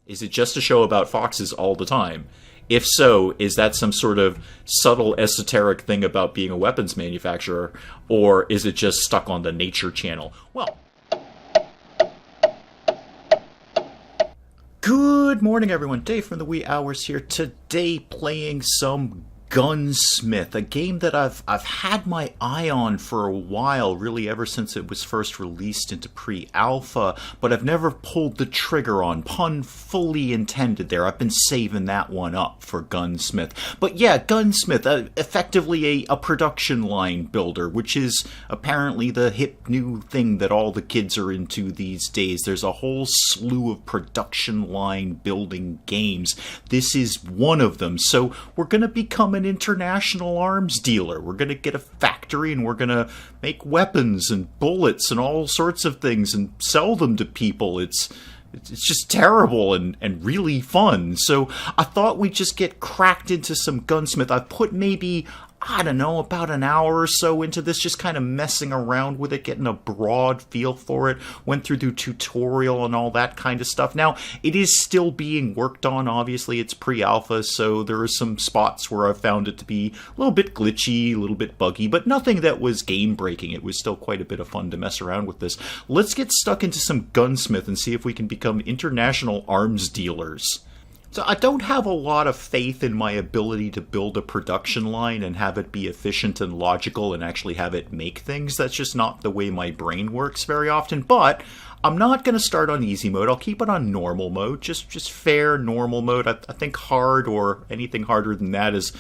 Is it just a show about foxes all the time? If so, is that some sort of subtle esoteric thing about being a weapons manufacturer, or is it just stuck on the Nature Channel? Well, good morning, everyone. Dave from the wee hours here. Today, playing some Gunsmith, a game that I've had my eye on for a while, really ever since it was first released into pre-alpha, but I've never pulled the trigger on. Pun fully intended there. I've been saving that one up for Gunsmith. But yeah, Gunsmith, effectively a production line builder, which is apparently the hip new thing that all the kids are into these days. There's a whole slew of production line building games. This is one of them. So we're going to become an international arms dealer. We're going to get a factory and we're going to make weapons and bullets and all sorts of things and sell them to people. It's just terrible and really fun. So I thought we'd just get cracked into some Gunsmith. I put maybe, I don't know, about an hour or so into this, just kind of messing around with it, getting a broad feel for it. Went through the tutorial and all that kind of stuff. Now, it is still being worked on, obviously. It's pre-alpha, so there are some spots where I found it to be a little bit glitchy, a little bit buggy, but nothing that was game-breaking. It was still quite a bit of fun to mess around with this. Let's get stuck into some Gunsmith and see if we can become international arms dealers. So I don't have a lot of faith in my ability to build a production line and have it be efficient and logical and actually have it make things. That's just not the way my brain works very often. But I'm not going to start on easy mode. I'll keep it on normal mode, just fair normal mode. I think hard or anything harder than that is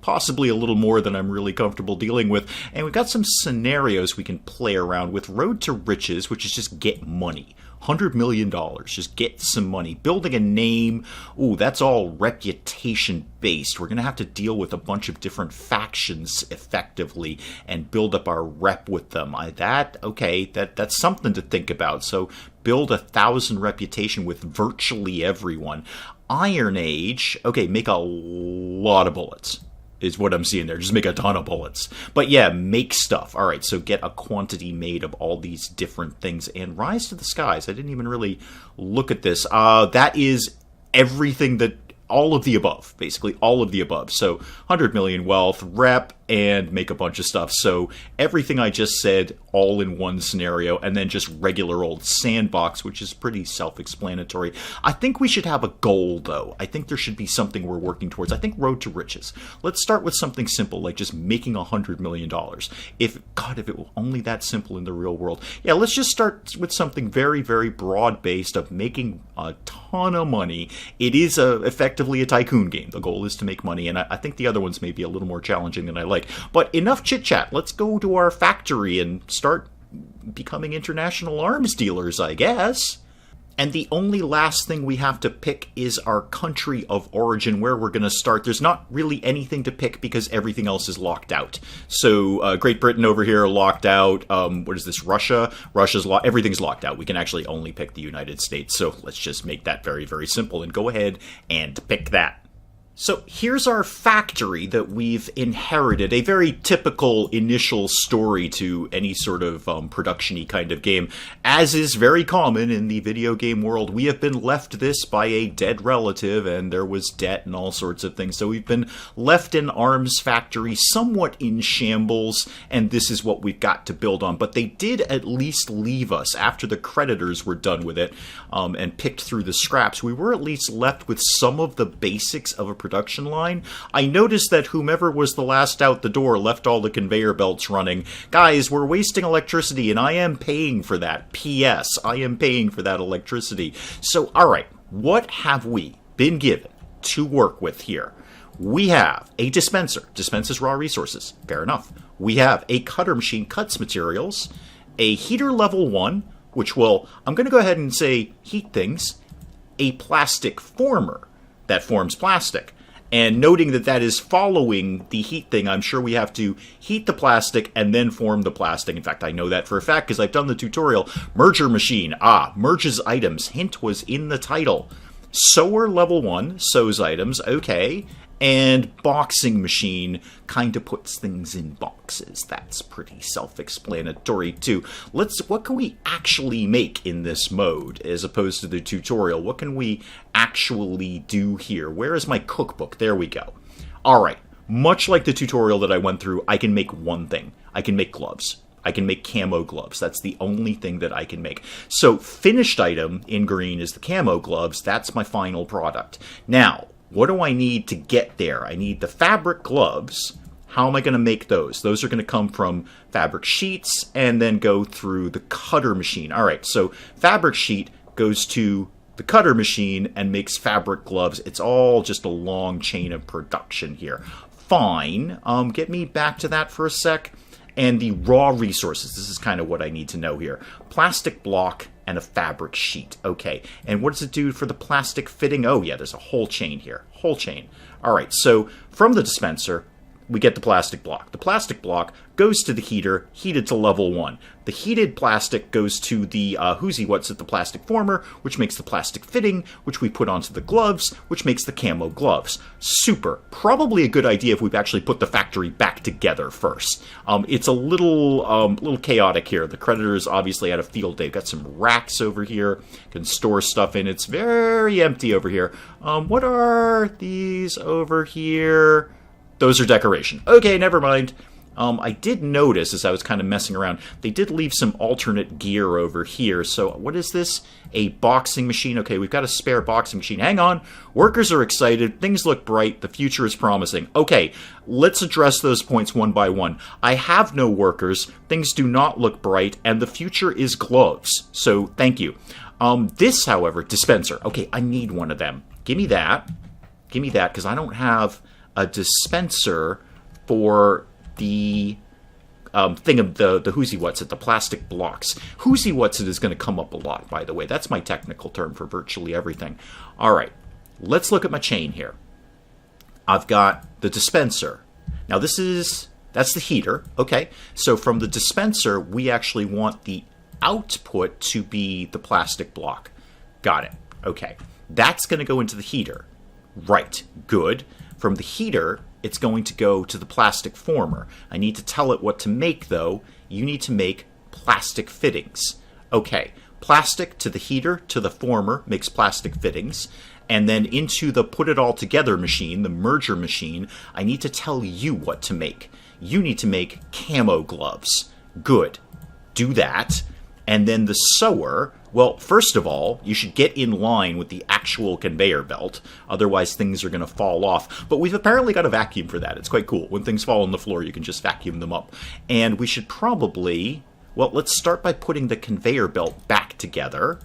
possibly a little more than I'm really comfortable dealing with. And we've got some scenarios we can play around with. Road to Riches, which is just get money. $100 million, just get some money. Building a name, ooh, that's all reputation-based. We're going to have to deal with a bunch of different factions effectively and build up our rep with them. That's something to think about. So build 1,000 reputation with virtually everyone. Iron Age, okay, make a lot of bullets. Is what I'm seeing there. Just make a ton of bullets. But yeah, make stuff. All right, so get a quantity made of all these different things. And Rise to the Skies. I didn't even really look at this. That is everything that... all of the above, basically all of the above. So 100 million wealth, rep, and make a bunch of stuff. So everything I just said all in one scenario, and then just regular old sandbox, which is pretty self-explanatory. I think we should have a goal, though. I think there should be something we're working towards. I think Road to Riches. Let's start with something simple, like just making $100 million. If it were only that simple in the real world. Yeah, let's just start with something very, very broad-based of making a ton of money. It is effectively a tycoon game. The goal is to make money, and I think the other ones may be a little more challenging than I like. But enough chit-chat. Let's go to our factory and start becoming international arms dealers, I guess. And the only last thing we have to pick is our country of origin, where we're going to start. There's not really anything to pick because everything else is locked out. So Great Britain over here locked out. What is this? Russia? Everything's locked out. We can actually only pick the United States. So let's just make that very, very simple and go ahead and pick that. So here's our factory that we've inherited, a very typical initial story to any sort of production-y kind of game. As is very common in the video game world, we have been left this by a dead relative, and there was debt and all sorts of things. So we've been left an arms factory somewhat in shambles, and this is what we've got to build on. But they did at least leave us, after the creditors were done with it and picked through the scraps, we were at least left with some of the basics of a production line. I noticed that whomever was the last out the door left all the conveyor belts running. Guys, we're wasting electricity, and I am paying for that. P.S. I am paying for that electricity. So, alright, what have we been given to work with here? We have a dispenser. Dispenses raw resources. Fair enough. We have a cutter machine, cuts materials. A heater level 1, which will, I'm going to go ahead and say, heat things. A plastic former that forms plastic. And noting that that is following the heat thing, I'm sure we have to heat the plastic and then form the plastic. In fact, I know that for a fact because I've done the tutorial. Merger machine. Merges items. Hint was in the title. Sewer level 1, sews items. Okay. And boxing machine kind of puts things in boxes. That's pretty self-explanatory too. What can we actually make in this mode as opposed to the tutorial? What can we actually actually do here? Where is my cookbook? There we go. All right. Much like the tutorial that I went through, I can make one thing. I can make gloves. I can make camo gloves. That's the only thing that I can make. So finished item in green is the camo gloves. That's my final product. Now, what do I need to get there? I need the fabric gloves. How am I going to make those? Those are going to come from fabric sheets and then go through the cutter machine. All right, so fabric sheet goes to the cutter machine and makes fabric gloves. It's all just a long chain of production here. Fine. Get me back to that for a sec. And the raw resources. This is kind of what I need to know here. Plastic block and a fabric sheet. Okay. And what does it do for the plastic fitting? Oh, yeah, there's a whole chain here. Whole chain. All right. So from the dispenser, we get the plastic block. The plastic block goes to the heater, heated to level 1. The heated plastic goes to the the plastic former, which makes the plastic fitting, which we put onto the gloves, which makes the camo gloves. Super. Probably a good idea if we've actually put the factory back together first. It's a little chaotic here. The creditors obviously had a field day. Got some racks over here. Can store stuff in. It's very empty over here. What are these over here? Those are decoration. Okay, never mind. I did notice as I was kind of messing around, they did leave some alternate gear over here. So what is this? A boxing machine. Okay, we've got a spare boxing machine. Hang on. Workers are excited. Things look bright. The future is promising. Okay, let's address those points one by one. I have no workers. Things do not look bright. And the future is gloves. So thank you. This, however, dispenser. Okay, I need one of them. Give me that. Give me that, because I don't have a dispenser for the thing of the who's what's it, the plastic blocks. Who's what's it is going to come up a lot, by the way. That's my technical term for virtually everything. All right, let's look at my chain here. I've got the dispenser. Now that's the heater. Okay, so from the dispenser, we actually want the output to be the plastic block. Got it. Okay, that's going to go into the heater. Right, good. From the heater, it's going to go to the plastic former. I need to tell it what to make, though. You need to make plastic fittings. Okay, plastic to the heater to the former makes plastic fittings. And then into the put it all together machine, the merger machine, I need to tell you what to make. You need to make camo gloves. Good. Do that. And then the sewer, well, first of all, you should get in line with the actual conveyor belt. Otherwise, things are going to fall off. But we've apparently got a vacuum for that. It's quite cool. When things fall on the floor, you can just vacuum them up. And we should probably, well, let's start by putting the conveyor belt back together.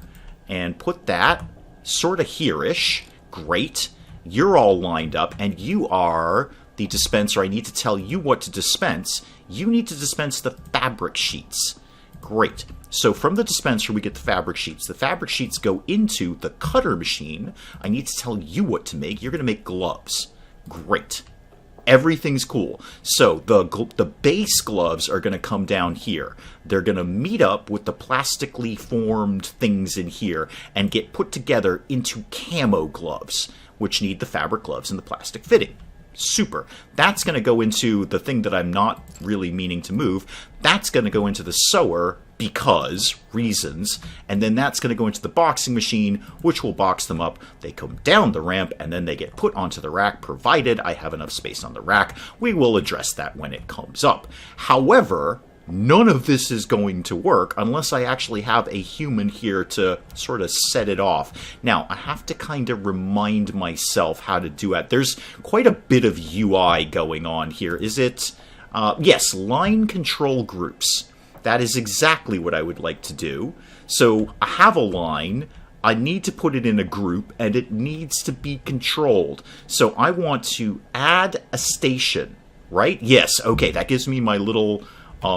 And put that sort of here-ish. Great. You're all lined up, and you are the dispenser. I need to tell you what to dispense. You need to dispense the fabric sheets. Great. So from the dispenser, we get the fabric sheets. The fabric sheets go into the cutter machine. I need to tell you what to make. You're going to make gloves. Great. Everything's cool. So the base gloves are going to come down here. They're going to meet up with the plastically formed things in here and get put together into camo gloves, which need the fabric gloves and the plastic fitting. Super. That's going to go into the thing that I'm not really meaning to move. That's going to go into the sewer because reasons. And then that's going to go into the boxing machine, which will box them up. They come down the ramp and then they get put onto the rack, provided I have enough space on the rack. We will address that when it comes up. However, none of this is going to work unless I actually have a human here to sort of set it off. Now, I have to kind of remind myself how to do it. There's quite a bit of UI going on here. Is it? Yes, line control groups. That is exactly what I would like to do. So I have a line. I need to put it in a group, and it needs to be controlled. So I want to add a station, right? Yes, okay, that gives me my little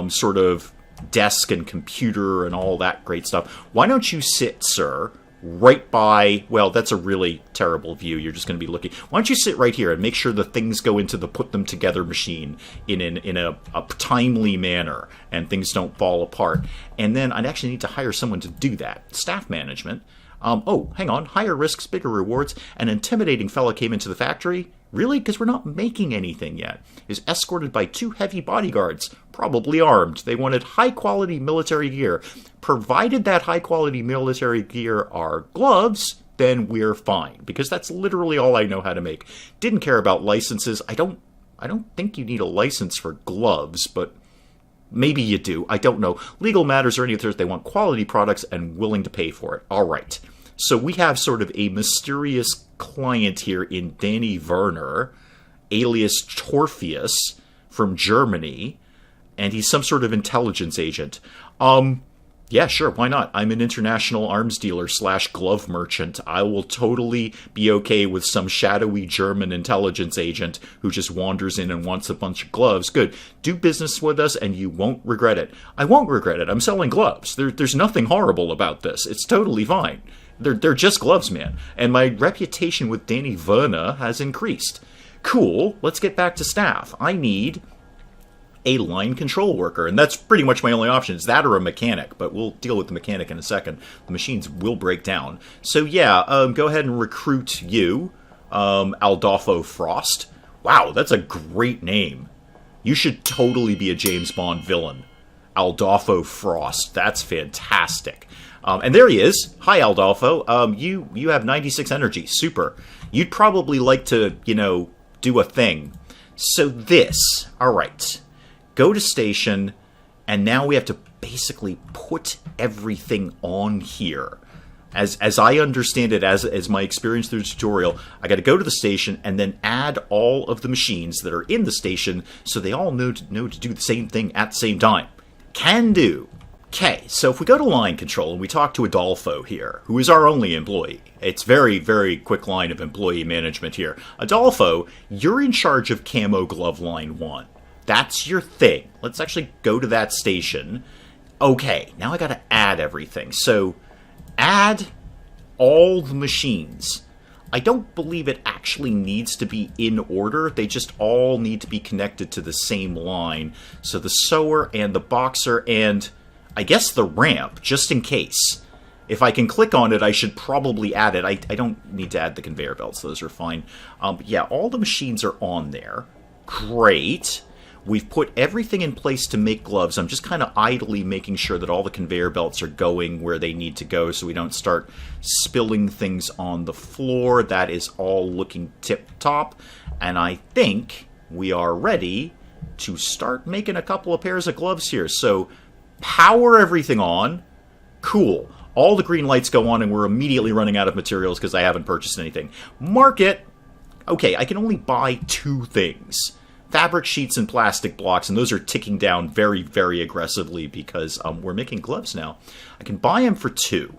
sort of desk and computer and all that great stuff. Why don't you sit, sir, right by, well, that's a really terrible view. You're just going to be looking. Why don't you sit right here and make sure the things go into the put them together machine in a timely manner and things don't fall apart. And then I'd actually need to hire someone to do that. Staff management. Oh, hang on. Higher risks, bigger rewards. An intimidating fella came into the factory. Really? Because we're not making anything yet. Is escorted by 2 heavy bodyguards, probably armed. They wanted high-quality military gear. Provided that high-quality military gear are gloves, then we're fine, because that's literally all I know how to make. Didn't care about licenses. I don't think you need a license for gloves, but maybe you do. I don't know. Legal matters or any others, they want quality products and willing to pay for it. All right. So we have sort of a mysterious client here in Danny Werner, alias Torpheus, from Germany, and he's some sort of intelligence agent. Yeah, sure, why not? I'm an international arms dealer / glove merchant. I will totally be okay with some shadowy German intelligence agent who just wanders in and wants a bunch of gloves. Good. Do business with us and you won't regret it. I won't regret it. I'm selling gloves. There's nothing horrible about this. It's totally fine. They're just gloves, man. And my reputation with Danny Werner has increased. Cool. Let's get back to staff. I need a line control worker, and that's pretty much my only option. It's that or a mechanic, but we'll deal with the mechanic in a second. The machines will break down. So yeah, go ahead and recruit you, Aldolfo Frost. Wow, that's a great name. You should totally be a James Bond villain. Aldolfo Frost. That's fantastic. And there he is. Hi, Aldolfo. You have 96 energy. Super. You'd probably like to, do a thing. So this. All right. Go to station, and now we have to basically put everything on here. As I understand it, as my experience through the tutorial, I got to go to the station and then add all of the machines that are in the station so they all know to do the same thing at the same time. Can do. Okay, so if we go to line control and we talk to Adolfo here, who is our only employee. It's very, very quick line of employee management here. Adolfo, you're in charge of Camo Glove Line 1. That's your thing. Let's actually go to that station. Okay, now I gotta add everything. So, add all the machines. I don't believe it actually needs to be in order. They just all need to be connected to the same line. So the sewer and the boxer and, I guess, the ramp, just in case. If I can click on it, I should probably add it. I don't need to add the conveyor belts. Those are fine. But yeah, all the machines are on there. Great. We've put everything in place to make gloves. I'm just kind of idly making sure that all the conveyor belts are going where they need to go so we don't start spilling things on the floor. That is all looking tip-top. And I think we are ready to start making a couple of pairs of gloves here. So power everything on. Cool. All the green lights go on and we're immediately running out of materials because I haven't purchased anything. Market. Okay, I can only buy 2 things. Fabric sheets and plastic blocks, and those are ticking down very, very aggressively because we're making gloves now. I can buy them for 2.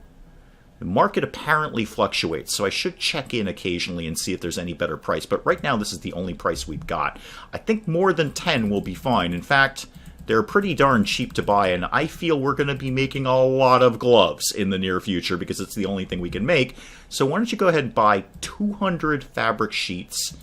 The market apparently fluctuates, so I should check in occasionally and see if there's any better price. But right now, this is the only price we've got. I think more than 10 will be fine. In fact, they're pretty darn cheap to buy, and I feel we're going to be making a lot of gloves in the near future because it's the only thing we can make. So why don't you go ahead and buy 200 fabric sheets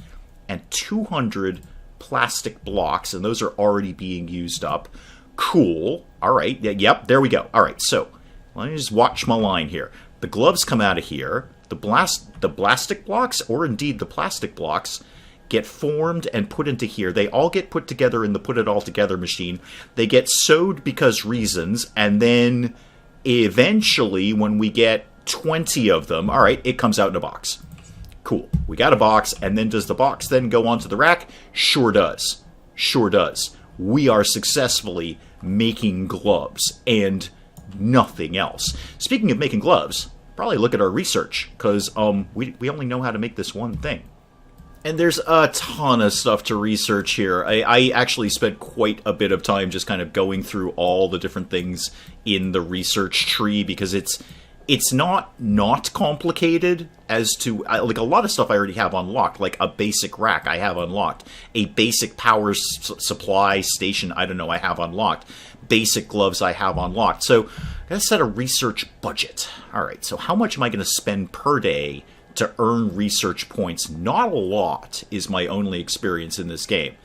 and 200 plastic blocks, and those are already being used up. Cool. All right. Yep, there we go. All right, so let me just watch my line here. The gloves come out of here. The plastic blocks, or indeed the plastic blocks, get formed and put into here. They all get put together in the put it all together machine. They get sewed because reasons, and then eventually when we get 20 of them, all right, it comes out in a box. Cool. We got a box, and then does the box then go onto the rack? Sure does. Sure does. We are successfully making gloves, and nothing else. Speaking of making gloves, probably look at our research, because we only know how to make this one thing. And there's a ton of stuff to research here. I actually spent quite a bit of time just kind of going through all the different things in the research tree, because it's not complicated as to, like, a lot of stuff I already have unlocked, like a basic rack I have unlocked, a basic power supply station, I don't know, I have unlocked, basic gloves I have unlocked. So I gotta set a research budget. All right, so how much am I going to spend per day to earn research points? Not a lot is my only experience in this game.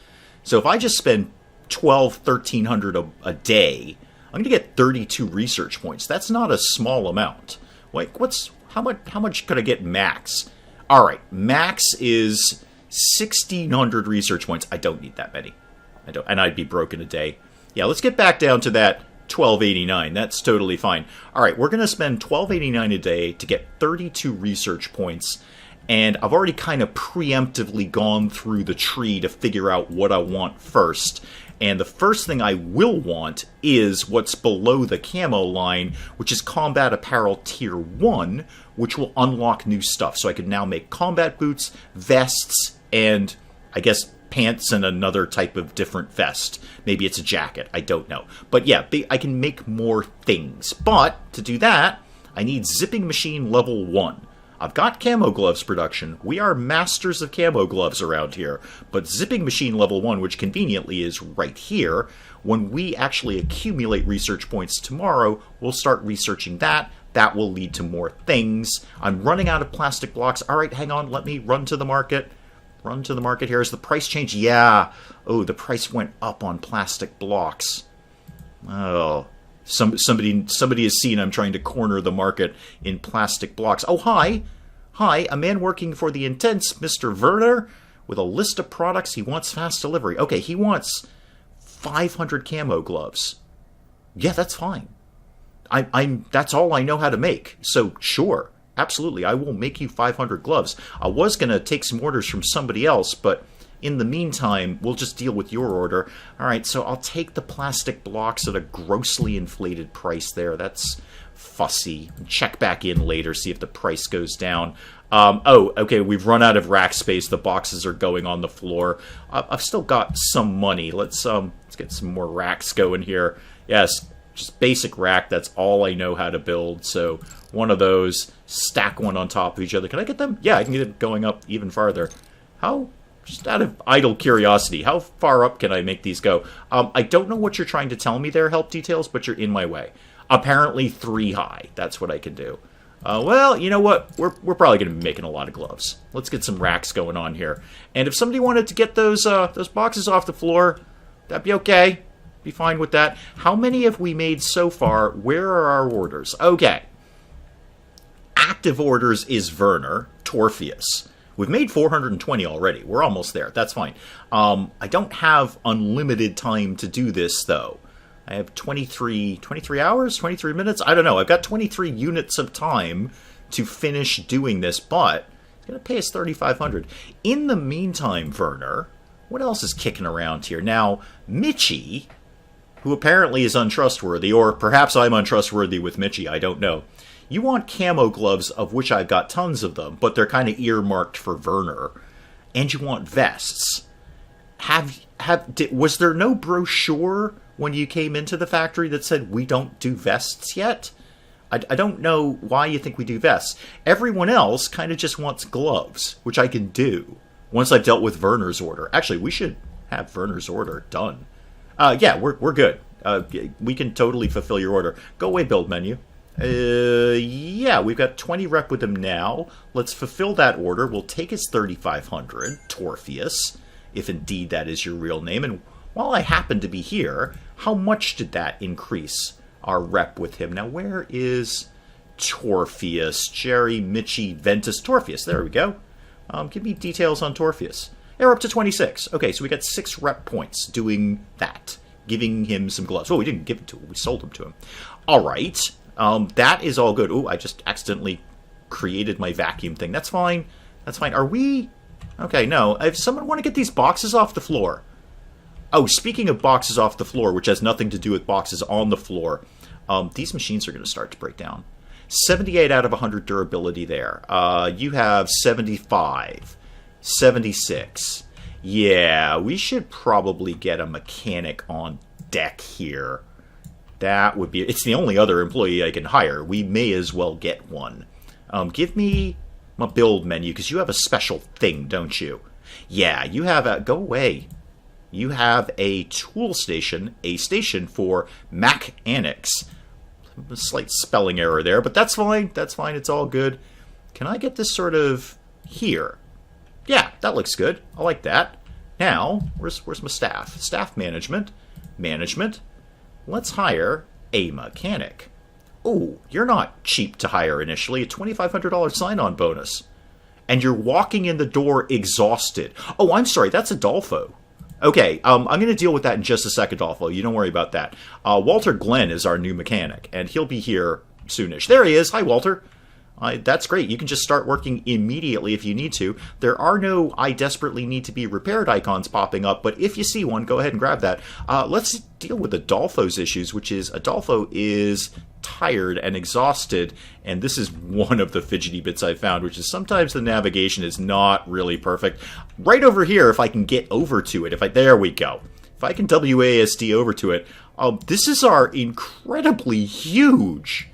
So if I just spend 1,300 a day, I'm going to get 32 research points. That's not a small amount. Like, how much could I get max? All right, max is 1,600 research points. I don't need that many. I don't, and I'd be broke in a day. Yeah, let's get back down to that 1289. That's totally fine. All right, we're going to spend 1289 a day to get 32 research points. And I've already kind of preemptively gone through the tree to figure out what I want first. And the first thing I will want is what's below the camo line, which is Combat Apparel Tier 1, which will unlock new stuff. So I can now make combat boots, vests, and I guess pants and another type of different vest. Maybe it's a jacket. I don't know. But yeah, I can make more things. But to do that, I need Zipping Machine Level 1. I've got camo gloves production. We are masters of camo gloves around here. But Zipping Machine Level 1, which conveniently is right here, when we actually accumulate research points tomorrow, we'll start researching that. That will lead to more things. I'm running out of plastic blocks. All right, hang on. Let me run to the market. Run to the market here. Has the price changed? Yeah. Oh, the price went up on plastic blocks. Oh. Somebody has seen I'm trying to corner the market in plastic blocks. Oh, hi. Hi, a man working for the Intense, Mr. Werner, with a list of products he wants fast delivery. Okay, he wants 500 camo gloves. Yeah, that's fine. That's all I know how to make. So, sure, absolutely, I will make you 500 gloves. I was going to take some orders from somebody else, but in the meantime, we'll just deal with your order. All right, so I'll take the plastic blocks at a grossly inflated price there. That's fussy. Check back in later, see if the price goes down. Oh, okay, we've run out of rack space. The boxes are going on the floor. I've still got some money. Let's get some more racks going here. Yes, just basic rack. That's all I know how to build. So one of those, stack one on top of each other. Can I get them? Yeah, I can get it going up even farther. How? Just out of idle curiosity, how far up can I make these go? I don't know what you're trying to tell me there, help details, but you're in my way. Apparently 3 high. That's what I can do. Well, you know what? We're probably going to be making a lot of gloves. Let's get some racks going on here. And if somebody wanted to get those boxes off the floor, that'd be okay. Be fine with that. How many have we made so far? Where are our orders? Okay. Active orders is Werner, Torpheus. We've made 420 already. We're almost there. That's fine. I don't have unlimited time to do this, though. I have 23 hours? 23 minutes? I don't know. I've got 23 units of time to finish doing this, but it's going to pay us 3,500. In the meantime, Werner, what else is kicking around here? Now, Mitchie, who apparently is untrustworthy, or perhaps I'm untrustworthy with Mitchie, I don't know. You want camo gloves, of which I've got tons of them, but they're kind of earmarked for Werner. And you want vests. Was there no brochure when you came into the factory that said we don't do vests yet? I don't know why you think we do vests. Everyone else kind of just wants gloves, which I can do once I've dealt with Werner's order. Actually, we should have Werner's order done. Yeah, we're good. We can totally fulfill your order. Go away, build menu. Yeah, we've got 20 rep with him now. Let's fulfill that order. We'll take his 3,500, Torpheus, if indeed that is your real name. And while I happen to be here, how much did that increase our rep with him? Now, where is Torpheus? Jerry, Mitchie, Ventus, Torpheus. There we go. Give me details on Torpheus. They're up to 26. Okay, so we got 6 rep points doing that. Giving him some gloves. Oh, we didn't give it to him. We sold them to him. All right. That is all good. Oh, I just accidentally created my vacuum thing. That's fine. That's fine. Are we... Okay, no. If someone want to get these boxes off the floor... Oh, speaking of boxes off the floor, which has nothing to do with boxes on the floor, these machines are going to start to break down. 78 out of 100 durability there. You have 75. 76. Yeah, we should probably get a mechanic on deck here. That would be... It's the only other employee I can hire. We may as well get one. Give me my build menu, because you have a special thing, don't you? Yeah, you have a... Go away. You have a tool station, a station for mechanics. A slight spelling error there, but that's fine. That's fine. It's all good. Can I get this sort of here? Yeah, that looks good. I like that. Now, where's my staff? Staff management. Management. Let's hire a mechanic. Oh, you're not cheap to hire initially. A $2,500 sign-on bonus. And you're walking in the door exhausted. Oh, I'm sorry. That's Adolfo. Okay, I'm going to deal with that in just a second, Adolfo. You don't worry about that. Walter Glenn is our new mechanic, and he'll be here soonish. There he is. Hi, Walter. That's great. You can just start working immediately if you need to. There are no I desperately need to be repaired icons popping up, but if you see one, go ahead and grab that. Let's deal with Adolfo's issues, which is Adolfo is tired and exhausted, and this is one of the fidgety bits I've found, which is sometimes the navigation is not really perfect. Right over here, if I can get over to it, there we go. If I can WASD over to it, this is our incredibly huge,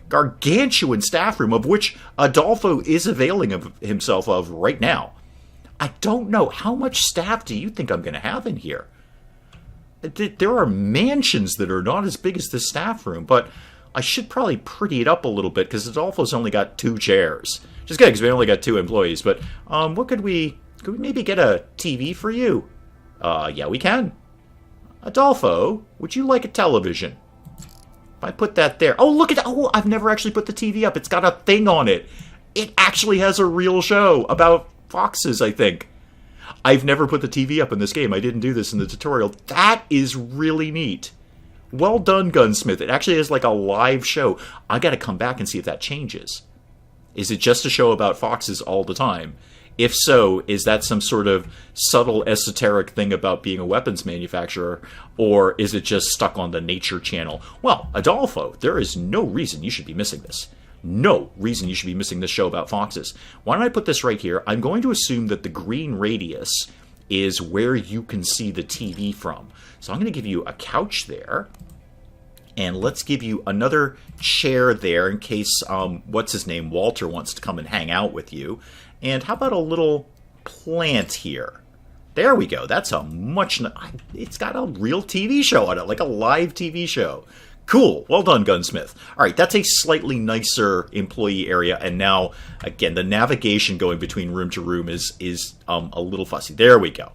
gargantuan staff room, of which Adolfo is availing of himself of right now. I don't know. How much staff do you think I'm going to have in here? There are mansions that are not as big as this staff room, but I should probably pretty it up a little bit because Adolfo's only got 2 chairs. Which is good because we only got 2 employees, but what could we maybe get a TV for you? Yeah, we can. Adolfo, would you like a television? If I put that there. Oh, look at that. Oh, I've never actually put the TV up. It's got a thing on it. It actually has a real show about foxes, I think. I've never put the TV up in this game. I didn't do this in the tutorial. That is really neat. Well done, Gunsmith. It actually is like a live show. I got to come back and see if that changes. Is it just a show about foxes all the time? If so, is that some sort of subtle esoteric thing about being a weapons manufacturer, or is it just stuck on the Nature Channel? Well, Adolfo, there is no reason you should be missing this. No reason you should be missing this show about foxes. Why don't I put this right here? I'm going to assume that the green radius is where you can see the TV from. So I'm going to give you a couch there. And let's give you another chair there in case, what's his name, Walter wants to come and hang out with you. And how about a little plant here? There we go. That's a much... It's got a real TV show on it, like a live TV show. Cool. Well done, Gunsmith. All right, that's a slightly nicer employee area. And now, again, the navigation going between room to room is a little fussy. There we go.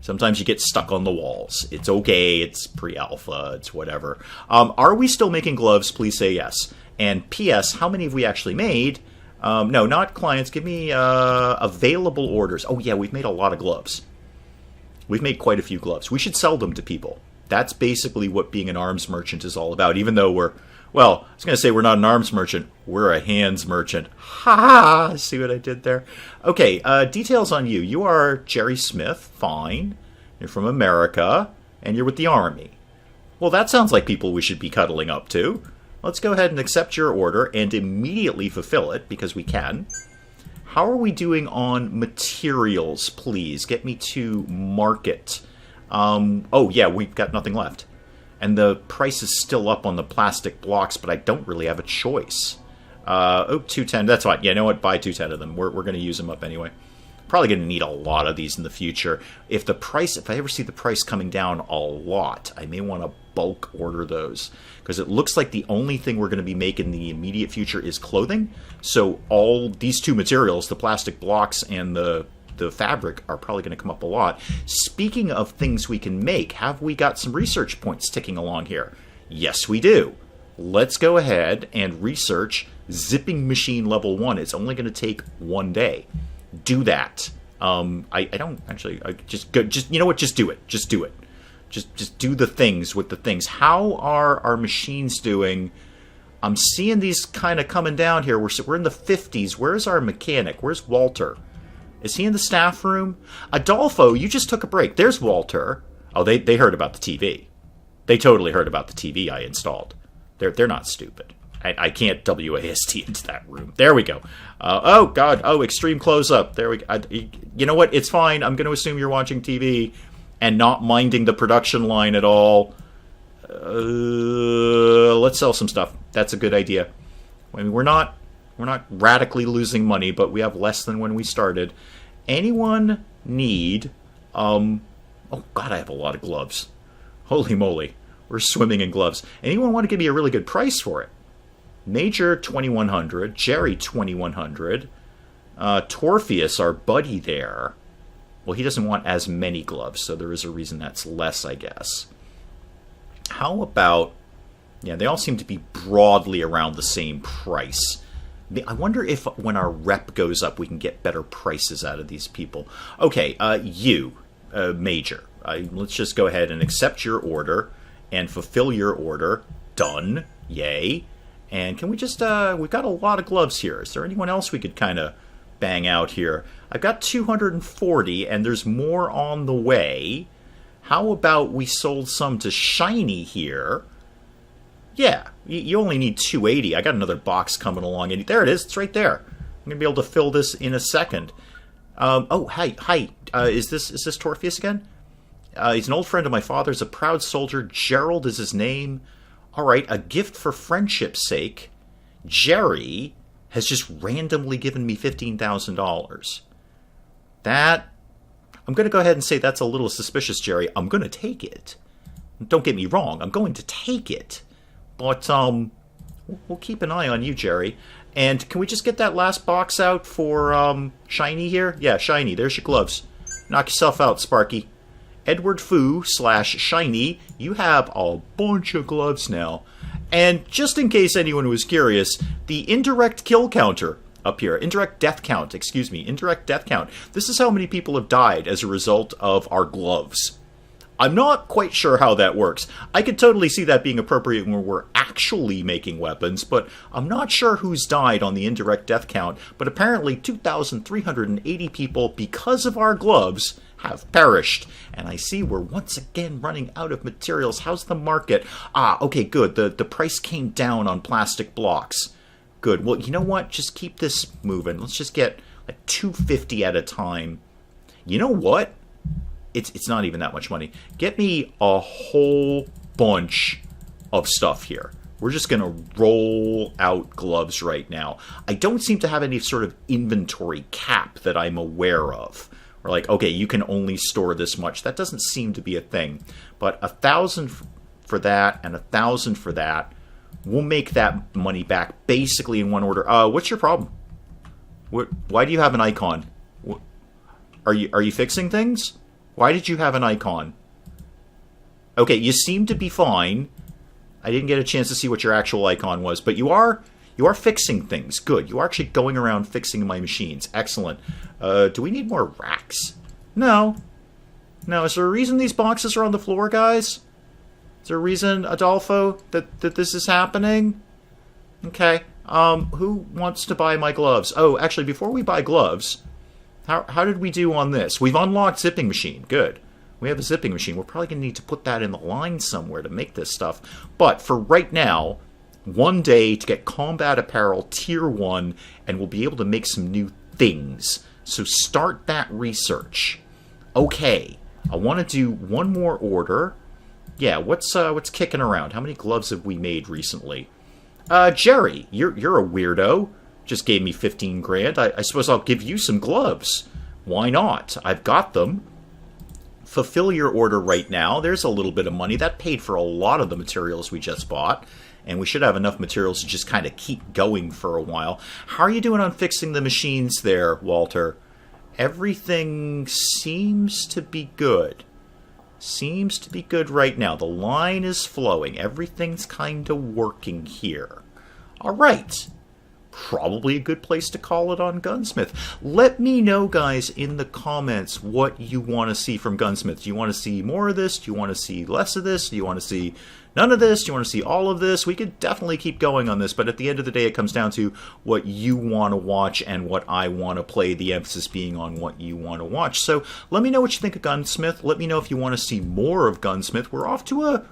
Sometimes you get stuck on the walls. It's okay. It's pre-alpha. It's whatever. Are we still making gloves? Please say yes. And P.S., how many have we actually made? No, not clients. Give me available orders. Oh, yeah, we've made a lot of gloves. We've made quite a few gloves. We should sell them to people. That's basically what being an arms merchant is all about, even though we're... Well, I was going to say we're not an arms merchant. We're a hands merchant. Ha! See what I did there? Okay, details on you. You are Jerry Smith. Fine. You're from America, and you're with the Army. Well, that sounds like people we should be cuddling up to. Let's go ahead and accept your order and immediately fulfill it, because we can. How are we doing on materials, please? Get me to market. Oh, yeah, we've got nothing left. And the price is still up on the plastic blocks, but I don't really have a choice. 210, that's fine. Yeah, you know what? Buy 210 of them. We're going to use them up anyway. Probably going to need a lot of these in the future. If I ever see the price coming down a lot, I may want to bulk order those. Because it looks like the only thing we're going to be making in the immediate future is clothing. So all these 2 materials, the plastic blocks and the fabric, are probably going to come up a lot. Speaking of things we can make, have we got some research points ticking along here? Yes, we do. Let's go ahead and research zipping machine level 1. It's only going to take 1 day. Do that. I don't actually... you know what? Just do it. Just do it. Just do the things with the things. How are our machines doing? I'm seeing these kind of coming down here. We're in the 50s. Where's our mechanic? Where's Walter? Is he in the staff room? Adolfo, you just took a break. There's Walter. Oh, they heard about the TV. They totally heard about the TV I installed. They're not stupid. I can't WASD into that room. There we go. Oh, God. Oh, extreme close-up. There we go. You know what? It's fine. I'm going to assume you're watching TV and not minding the production line at all. Let's sell some stuff. That's a good idea. I mean, we're not radically losing money, but we have less than when we started. Anyone need... oh, God, I have a lot of gloves. Holy moly. We're swimming in gloves. Anyone want to give me a really good price for it? Major, 2,100. Jerry, 2,100. Torpheus, our buddy there. Well, he doesn't want as many gloves, so there is a reason that's less, I guess. How about... Yeah, they all seem to be broadly around the same price. I wonder if when our rep goes up, we can get better prices out of these people. Okay, you, Major. Let's just go ahead and accept your order and fulfill your order. Done. Yay. And can we just, we've got a lot of gloves here. Is there anyone else we could kind of bang out here? I've got 240, and there's more on the way. How about we sold some to Shiny here? Yeah, you only need 280. I got another box coming along, and there it is. It's right there. I'm going to be able to fill this in a second. Oh, hi. Is this Torpheus again? He's an old friend of my father's, a proud soldier. Gerald is his name. All right, a gift for friendship's sake. Jerry has just randomly given me $15,000. That, I'm going to go ahead and say that's a little suspicious, Jerry. I'm going to take it. Don't get me wrong, I'm going to take it. But, we'll keep an eye on you, Jerry. And can we just get that last box out for, Shiny here? Yeah, Shiny, there's your gloves. Knock yourself out, Sparky. Edward Fu / Shiny, you have a bunch of gloves now. And just in case anyone was curious, the indirect kill counter up here, indirect death count, indirect death count. This is how many people have died as a result of our gloves. I'm not quite sure how that works. I could totally see that being appropriate when we're actually making weapons, but I'm not sure who's died on the indirect death count, but apparently 2,380 people, because of our gloves, have perished. And I see we're once again running out of materials. How's the market? Okay, good. The price came down on plastic blocks. Good. Well, you know what? Just keep this moving. Let's just get like 250 at a time. You know what? It's not even that much money. Get me a whole bunch of stuff here. We're just going to roll out gloves right now. I don't seem to have any sort of inventory cap that I'm aware of. Or like, okay, you can only store this much. That doesn't seem to be a thing. But 1,000 for that and 1,000 for that. We'll make that money back basically in one order. What's your problem? Why do you have an icon? Are you fixing things? Why did you have an icon? Okay, you seem to be fine. I didn't get a chance to see what your actual icon was, but you are fixing things. Good. You are actually going around fixing my machines. Excellent. Do we need more racks? No. No, is there a reason these boxes are on the floor, guys? Is there a reason, Adolfo, that this is happening? Okay. Who wants to buy my gloves? Oh, actually, before we buy gloves, how did we do on this? We've unlocked zipping machine. Good. We have a zipping machine. We're probably going to need to put that in the line somewhere to make this stuff. But for right now, one day to get combat apparel tier 1, and we'll be able to make some new things. So start that research. Okay. I want to do one more order. Yeah, what's kicking around? How many gloves have we made recently? Jerry, you're a weirdo. Just gave me 15 grand. I suppose I'll give you some gloves. Why not? I've got them. Fulfill your order right now. There's a little bit of money. That paid for a lot of the materials we just bought. And we should have enough materials to just kind of keep going for a while. How are you doing on fixing the machines there, Walter? Everything seems to be good. Seems to be good right now. The line is flowing. Everything's kind of working here. All right. Probably a good place to call it on Gunsmith. Let me know, guys, in the comments what you want to see from Gunsmith. Do you want to see more of this? Do you want to see less of this? Do you want to see none of this? Do you want to see all of this? We could definitely keep going on this, but at the end of the day, it comes down to what you want to watch and what I want to play, the emphasis being on what you want to watch. So let me know what you think of Gunsmith. Let me know if you want to see more of Gunsmith. We're off to a,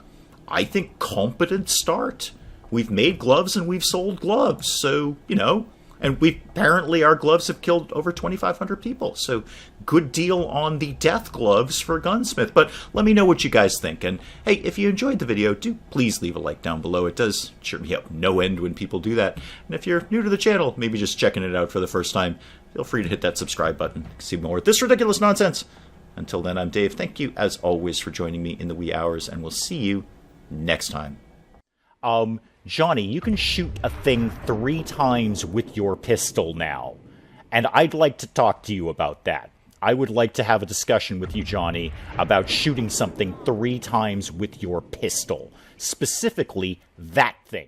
I think, competent start. We've made gloves and we've sold gloves, so, you know, and apparently our gloves have killed over 2,500 people, so good deal on the death gloves for Gunsmith. But let me know what you guys think, and hey, if you enjoyed the video, do please leave a like down below. It does cheer me up no end when people do that. And if you're new to the channel, maybe just checking it out for the first time, feel free to hit that subscribe button to see more of this ridiculous nonsense. Until then, I'm Dave. Thank you, as always, for joining me in the wee hours, and we'll see you next time. Johnny, you can shoot a thing 3 times with your pistol now. And I'd like to talk to you about that. I would like to have a discussion with you, Johnny, about shooting something 3 times with your pistol. Specifically, that thing.